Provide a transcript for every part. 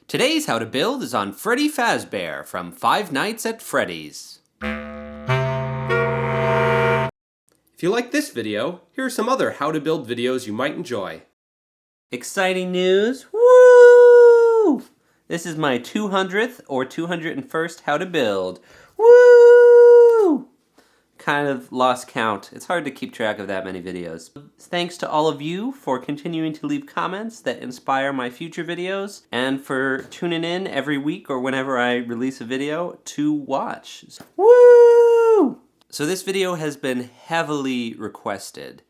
Today's How to Build is on Freddy Fazbear from Five Nights at Freddy's. If you like this video, here are some other how to build videos you might enjoy. Exciting news! Woo! This is my 200th or 201st how to build. Woo! Kind of lost count. It's hard to keep track of that many videos. Thanks to all of you for continuing to leave comments that inspire my future videos and for tuning in every week or whenever I release a video to watch. Woo! So this video has been heavily requested.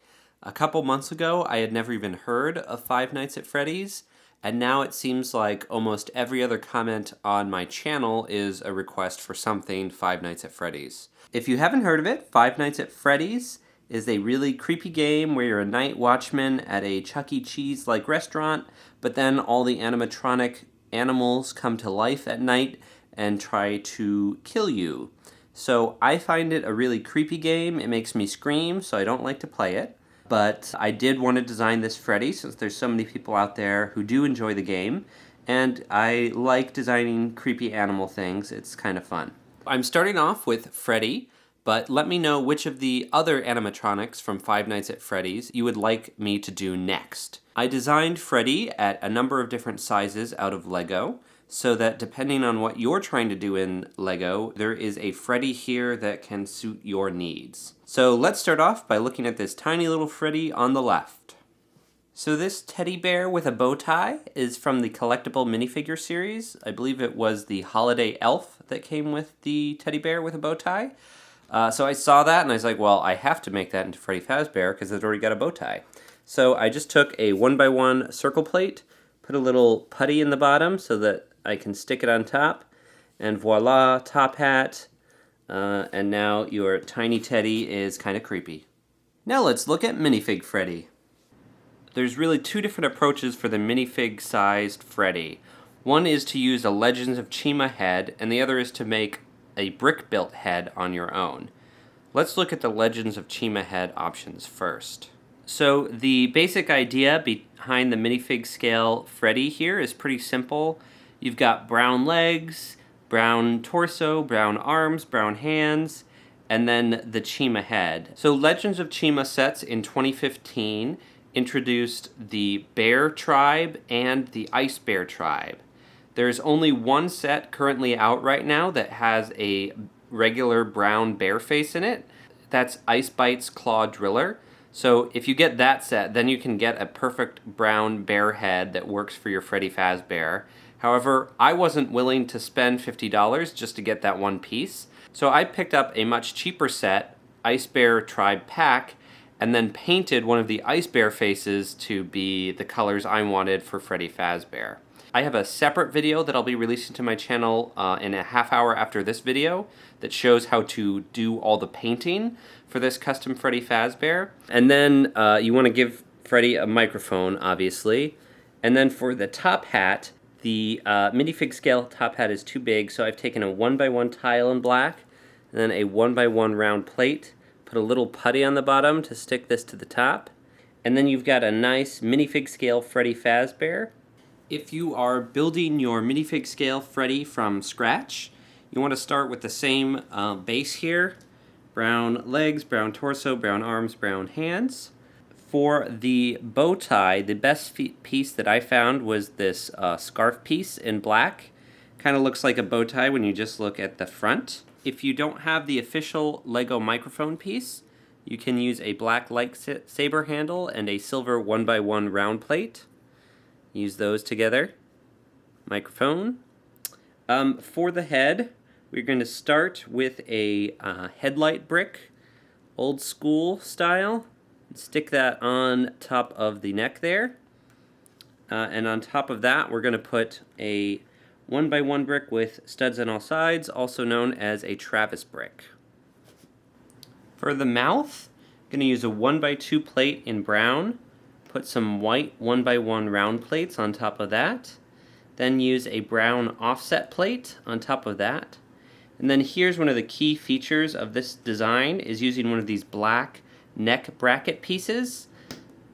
A couple months ago, I had never even heard of Five Nights at Freddy's, and now it seems like almost every other comment on my channel is a request for something Five Nights at Freddy's. If you haven't heard of it, Five Nights at Freddy's is a really creepy game where you're a night watchman at a Chuck E. Cheese-like restaurant, but then all the animatronic animals come to life at night and try to kill you. So I find it a really creepy game. It makes me scream, so I don't like to play it. But I did want to design this Freddy since there's so many people out there who do enjoy the game. And I like designing creepy animal things. It's kind of fun. I'm starting off with Freddy, but let me know which of the other animatronics from Five Nights at Freddy's you would like me to do next. I designed Freddy at a number of different sizes out of Lego, so that depending on what you're trying to do in Lego, there is a Freddy here that can suit your needs. So let's start off by looking at this tiny little Freddy on the left. So this teddy bear with a bow tie is from the collectible minifigure series. I believe it was the holiday elf that came with the teddy bear with a bow tie. So I saw that and I was like, well, I have to make that into Freddy Fazbear because it's already got a bow tie. So I just took a 1x1 circle plate, put a little putty in the bottom so that I can stick it on top, and voila, top hat, and now your tiny teddy is kind of creepy. Now let's look at Minifig Freddy. There's really two different approaches for the minifig-sized Freddy. One is to use a Legends of Chima head, and the other is to make a brick-built head on your own. Let's look at the Legends of Chima head options first. So the basic idea behind the minifig scale Freddy here is pretty simple. You've got brown legs, brown torso, brown arms, brown hands, and then the Chima head. So Legends of Chima sets in 2015 introduced the Bear Tribe and the Ice Bear Tribe. There's only one set currently out right now that has a regular brown bear face in it. That's Ice Bite's Claw Driller. So if you get that set, then you can get a perfect brown bear head that works for your Freddy Fazbear. However, I wasn't willing to spend $50 just to get that one piece, so I picked up a much cheaper set, Ice Bear Tribe Pack, and then painted one of the Ice Bear faces to be the colors I wanted for Freddy Fazbear. I have a separate video that I'll be releasing to my channel in a half hour after this video that shows how to do all the painting for this custom Freddy Fazbear. And then you want to give Freddy a microphone, obviously. And then for the top hat, the minifig scale top hat is too big, so I've taken a 1x1 tile in black, and then a 1x1 round plate, put a little putty on the bottom to stick this to the top, and then you've got a nice minifig scale Freddy Fazbear. If you are building your minifig scale Freddy from scratch, you want to start with the same base here. Brown legs, brown torso, brown arms, brown hands. For the bow tie, the best piece that I found was this scarf piece in black. Kind of looks like a bow tie when you just look at the front. If you don't have the official Lego microphone piece, you can use a black lightsaber handle and a silver 1x1 round plate. Use those together. Microphone. For the head, we're going to start with a headlight brick, old school style. Stick that on top of the neck there. And on top of that, we're going to put a 1x1 brick with studs on all sides, also known as a Travis brick. For the mouth, I'm going to use a 1x2 plate in brown. Put some white 1x1 round plates on top of that. Then use a brown offset plate on top of that. And then here's one of the key features of this design is using one of these black neck bracket pieces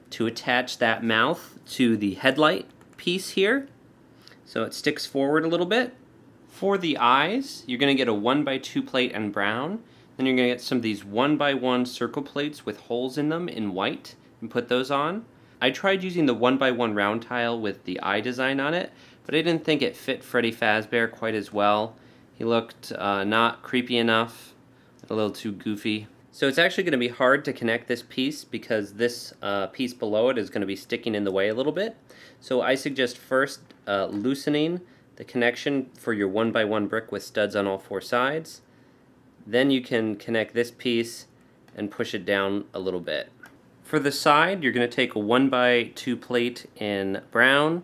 to attach that mouth to the headlight piece here. so it sticks forward a little bit. For the eyes, you're going to get a 1x2 plate in brown. Then you're going to get some of these 1x1 circle plates with holes in them in white and put those on. I tried using the 1x1 round tile with the eye design on it, but I didn't think it fit Freddy Fazbear quite as well. He looked not creepy enough, a little too goofy. So it's actually going to be hard to connect this piece because this piece below it is going to be sticking in the way a little bit. So I suggest first loosening the connection for your 1x1 brick with studs on all four sides. Then you can connect this piece and push it down a little bit. For the side, you're going to take a 1x2 plate in brown,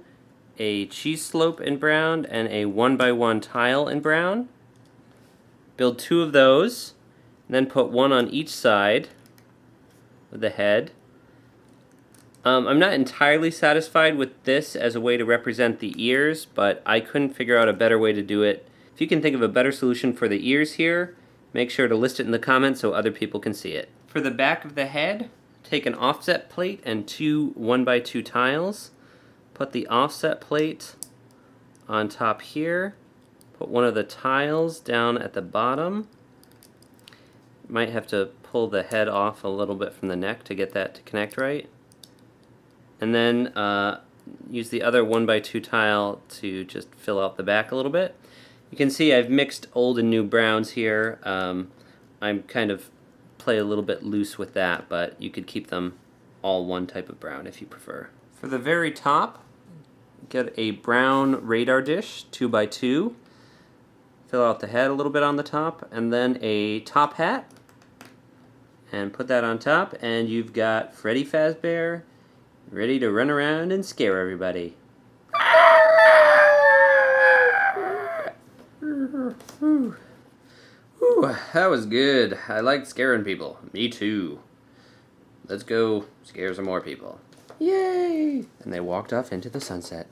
a cheese slope in brown, and a 1x1 tile in brown. Build two of those, and then put one on each side of the head. I'm not entirely satisfied with this as a way to represent the ears, but I couldn't figure out a better way to do it. If you can think of a better solution for the ears here, make sure to list it in the comments so other people can see it. For the back of the head, take an offset plate and two 1x2 tiles. Put the offset plate on top here. Put one of the tiles down at the bottom. You might have to pull the head off a little bit from the neck to get that to connect right. And then use the other 1x2 tile to just fill out the back a little bit. You can see I've mixed old and new browns here. I'm kind of play a little bit loose with that, but you could keep them all one type of brown if you prefer. For the very top, get a brown radar dish, 2x2. Fill out the head a little bit on the top, and then a top hat. And put that on top, and you've got Freddy Fazbear ready to run around and scare everybody. Ooh, that was good. I like scaring people. Me too. Let's go scare some more people. Yay! And they walked off into the sunset.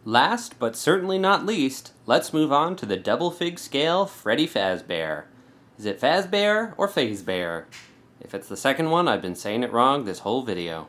Last, but certainly not least, let's move on to the Doublefig scale Freddy Fazbear. Is it Fazbear or Fazbear? If it's the second one, I've been saying it wrong this whole video.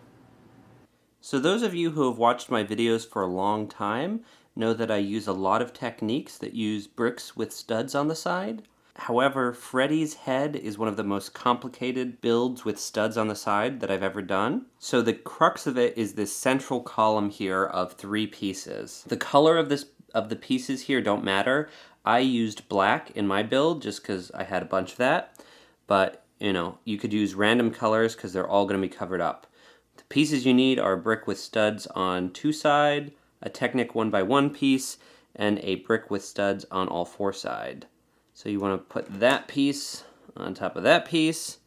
So those of you who have watched my videos for a long time know that I use a lot of techniques that use bricks with studs on the side. However, Freddy's head is one of the most complicated builds with studs on the side that I've ever done. So the crux of it is this central column here of 3 pieces. The color of the pieces here don't matter. I used black in my build just because I had a bunch of that. But you know, you could use random colors because they're all going to be covered up. The pieces you need are a brick with studs on 2 sides, a Technic 1x1 piece, and a brick with studs on all 4 sides. So you want to put that piece on top of that piece,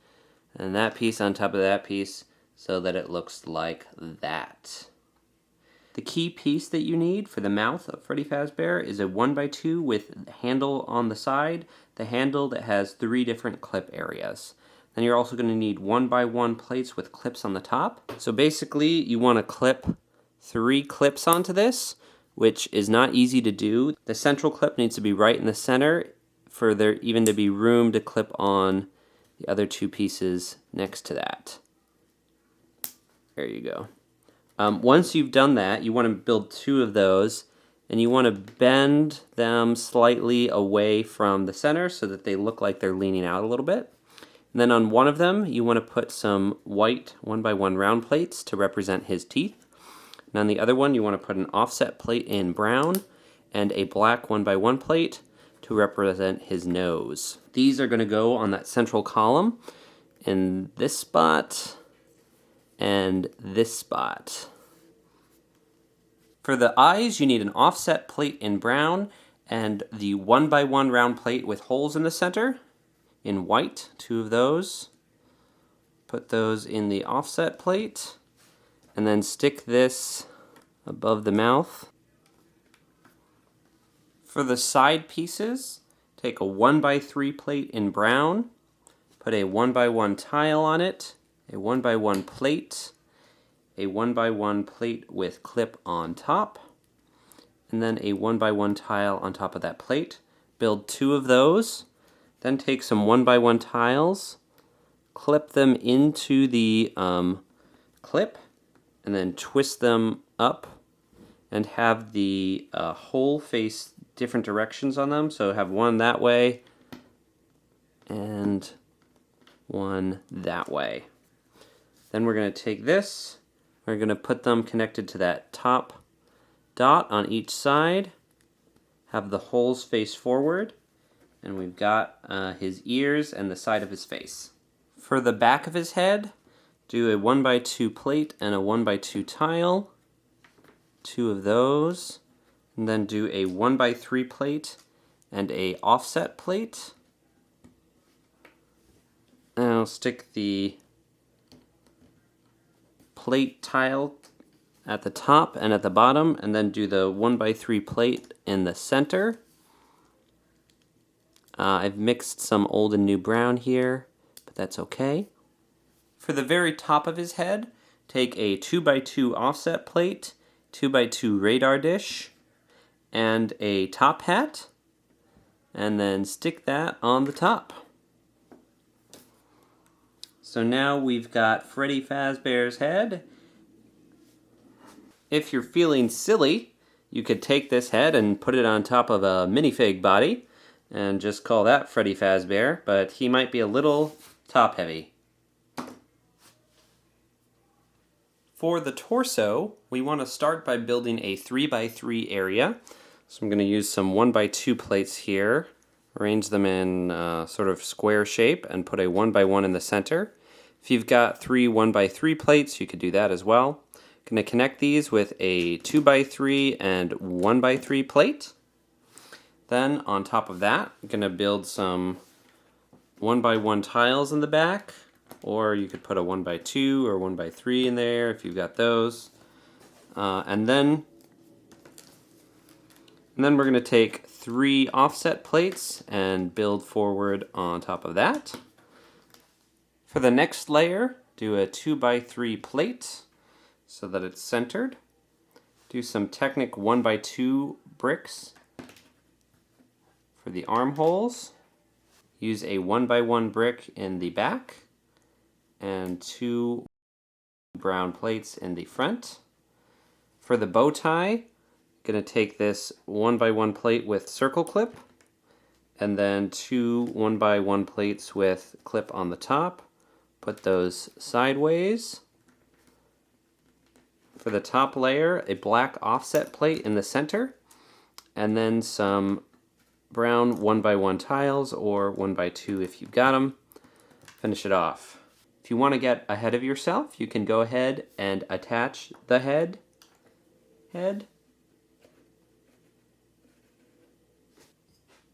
and that piece on top of that piece, so that it looks like that. The key piece that you need for the mouth of Freddy Fazbear is a 1x2 with the handle on the side, the handle that has 3 different clip areas. Then you're also going to need 1x1 plates with clips on the top. So basically you want to clip 3 clips onto this, which is not easy to do. The central clip needs to be right in the center for there even to be room to clip on the other 2 pieces next to that. There you go. Once you've done that, you want to build 2 of those, and you want to bend them slightly away from the center so that they look like they're leaning out a little bit. And then on one of them, you want to put some white 1x1 round plates to represent his teeth. And on the other one, you want to put an offset plate in brown and a black 1x1 plate to represent his nose. These are going to go on that central column in this spot and this spot. For the eyes, you need an offset plate in brown and the 1x1 round plate with holes in the center in white, 2 of those. Put those in the offset plate and then stick this above the mouth. For the side pieces, take a 1x3 plate in brown, put a 1x1 tile on it, a 1x1 plate, a 1x1 plate with clip on top, and then a 1x1 tile on top of that plate. Build 2 of those, then take some 1x1 tiles, clip them into the clip, and then twist them up and have the hole face different directions on them. So have one that way and one that way. Then we're going to take this, we're going to put them connected to that top dot on each side, have the holes face forward, and we've got his ears and the side of his face. For the back of his head, do a 1x2 plate and a 1x2 tile, 2 of those, and then do a 1x3 plate and a offset plate. And I'll stick the plate tile at the top and at the bottom, and then do the 1x3 plate in the center. I've mixed some old and new brown here, but that's okay. For the very top of his head, take a 2x2 offset plate, 2x2 radar dish, and a top hat, and then stick that on the top. So now we've got Freddy Fazbear's head. If you're feeling silly, you could take this head and put it on top of a minifig body and just call that Freddy Fazbear, but he might be a little top heavy. For the torso, we want to start by building a 3x3 area. So I'm going to use some 1x2 plates here, arrange them in sort of square shape, and put a 1x1 in the center. If you've got 3 1x3 plates, you could do that as well. I'm going to connect these with a 2x3 and 1x3 plate. Then on top of that, I'm going to build some 1x1 tiles in the back. Or you could put a 1x2 or 1x3 in there if you've got those. And then we're going to take 3 offset plates and build forward on top of that. For the next layer, do a 2x3 plate so that it's centered. Do some Technic 1x2 bricks for the armholes. Use a 1x1 brick in the back, and 2 brown plates in the front. For the bow tie, I'm going to take this 1x1 plate with circle clip, and then 2 1x1 plates with clip on the top. Put those sideways. For the top layer, a black offset plate in the center, and then some brown 1x1 tiles, or 1x2 if you've got them. Finish it off. If you want to get ahead of yourself, you can go ahead and attach the head.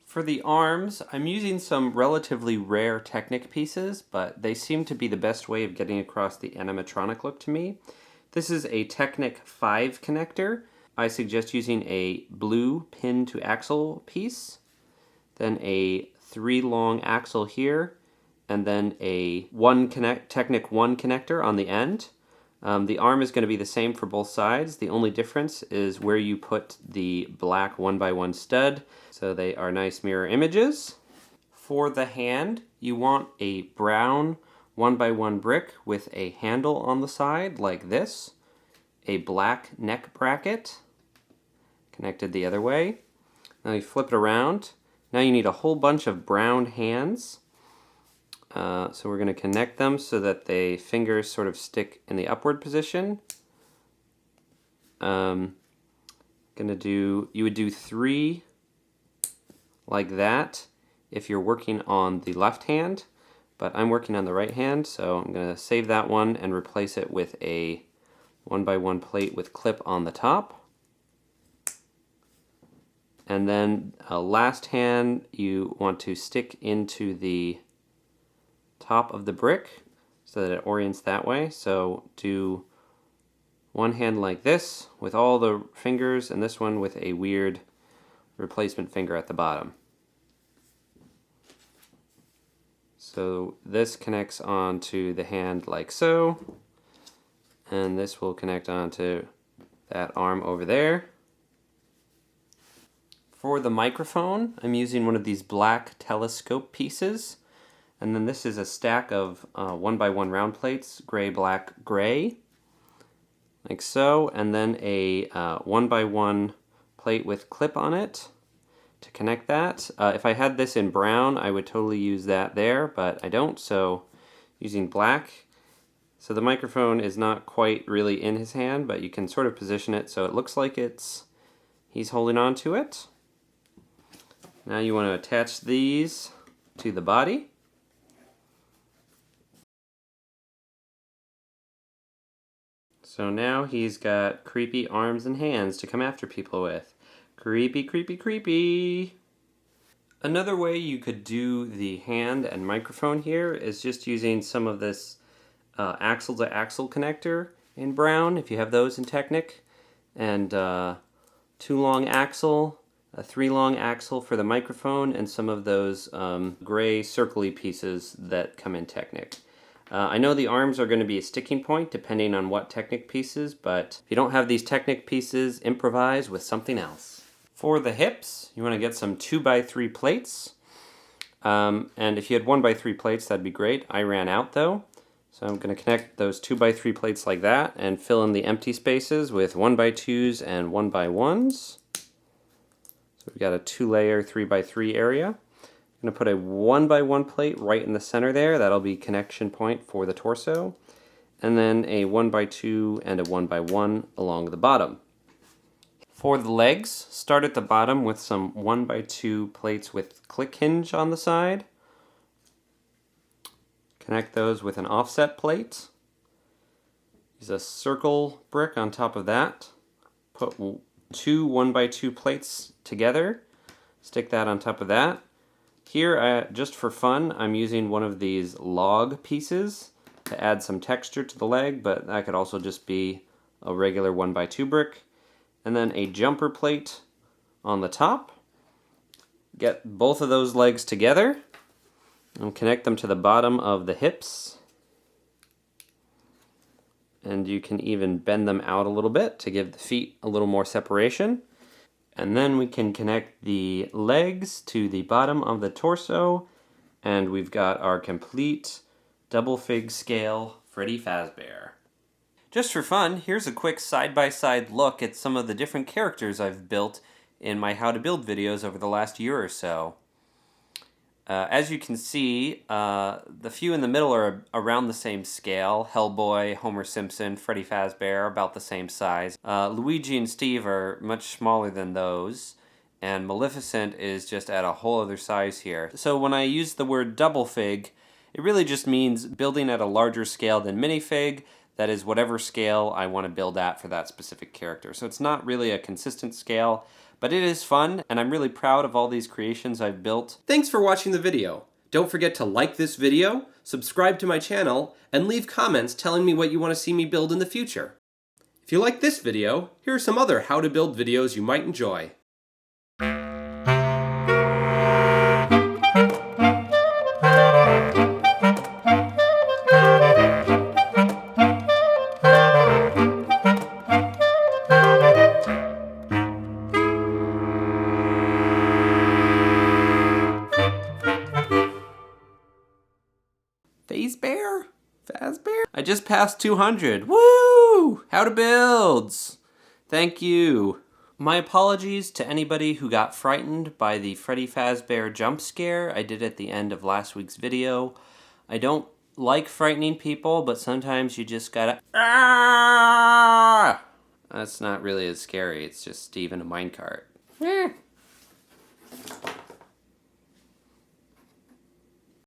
For the arms, I'm using some relatively rare Technic pieces, but they seem to be the best way of getting across the animatronic look to me. This is a Technic 5 connector. I suggest using a blue pin to axle piece, then a 3 long axle here, and then a Technic 1 connector on the end. The arm is going to be the same for both sides. The only difference is where you put the black 1x1 stud, so they are nice mirror images. For the hand, you want a brown 1x1 brick with a handle on the side like this, a black neck bracket connected the other way. Now you flip it around. Now you need a whole bunch of brown hands. So we're going to connect them so that the fingers sort of stick in the upward position. You would do 3 like that if you're working on the left hand, but I'm working on the right hand, so I'm going to save that one and replace it with a 1x1 plate with clip on the top. And then last hand you want to stick into the top of the brick so that it orients that way. So do one hand like this with all the fingers, and this one with a weird replacement finger at the bottom. So this connects onto the hand like so, and this will connect onto that arm over there. For the microphone, I'm using one of these black telescope pieces. And then this is a stack of 1x1 round plates, gray, black, gray. like so, and then a 1x1 plate with clip on it to connect that. If I had this in brown, I would totally use that there, but I don't, so using black. So the microphone is not quite really in his hand, but you can sort of position it so it looks like he's holding on to it. Now you want to attach these to the body. So now he's got creepy arms and hands to come after people with. Creepy, creepy, creepy! Another way you could do the hand and microphone here is just using some of this axle-to-axle connector in brown, if you have those in Technic, and 2-long axle, a 3-long axle for the microphone, and some of those gray circle-y pieces that come in Technic. I know the arms are going to be a sticking point depending on what Technic pieces, but if you don't have these Technic pieces, improvise with something else. For the hips, you want to get some 2x3 plates. And if you had 1x3 plates, that'd be great. I ran out though. So I'm going to connect those 2x3 plates like that and fill in the empty spaces with 1x2s and 1x1s. So we've got a 2-layer 3x3 area. I'm going to put a 1x1 plate right in the center there. That'll be connection point for the torso. And then a 1x2 and a 1x1 along the bottom. For the legs, start at the bottom with some 1x2 plates with click hinge on the side. Connect those with an offset plate. Use a circle brick on top of that. Put 2 1x2 plates together. Stick that on top of that. Here, just for fun, I'm using one of these log pieces to add some texture to the leg, but that could also just be a regular 1x2 brick. And then a jumper plate on the top. Get both of those legs together and connect them to the bottom of the hips. And you can even bend them out a little bit to give the feet a little more separation. And then we can connect the legs to the bottom of the torso, and we've got our complete Doublefig scale Freddy Fazbear. Just for fun, here's a quick side-by-side look at some of the different characters I've built in my How to Build videos over the last year or so. As you can see, the few in the middle are around the same scale. Hellboy, Homer Simpson, Freddy Fazbear, about the same size. Luigi and Steve are much smaller than those, and Maleficent is just at a whole other size here. So when I use the word Doublefig, it really just means building at a larger scale than Minifig. That is whatever scale I want to build at for that specific character. So it's not really a consistent scale, but it is fun, and I'm really proud of all these creations I've built. Thanks for watching the video. Don't forget to like this video, subscribe to my channel, and leave comments telling me what you want to see me build in the future. If you like this video, here are some other how to build videos you might enjoy. Fazbear? I just passed 200. Woo! How to builds! Thank you. My apologies to anybody who got frightened by the Freddy Fazbear jump scare I did at the end of last week's video. I don't like frightening people, but sometimes you just gotta... Ah! That's not really as scary. It's just Steve in a minecart.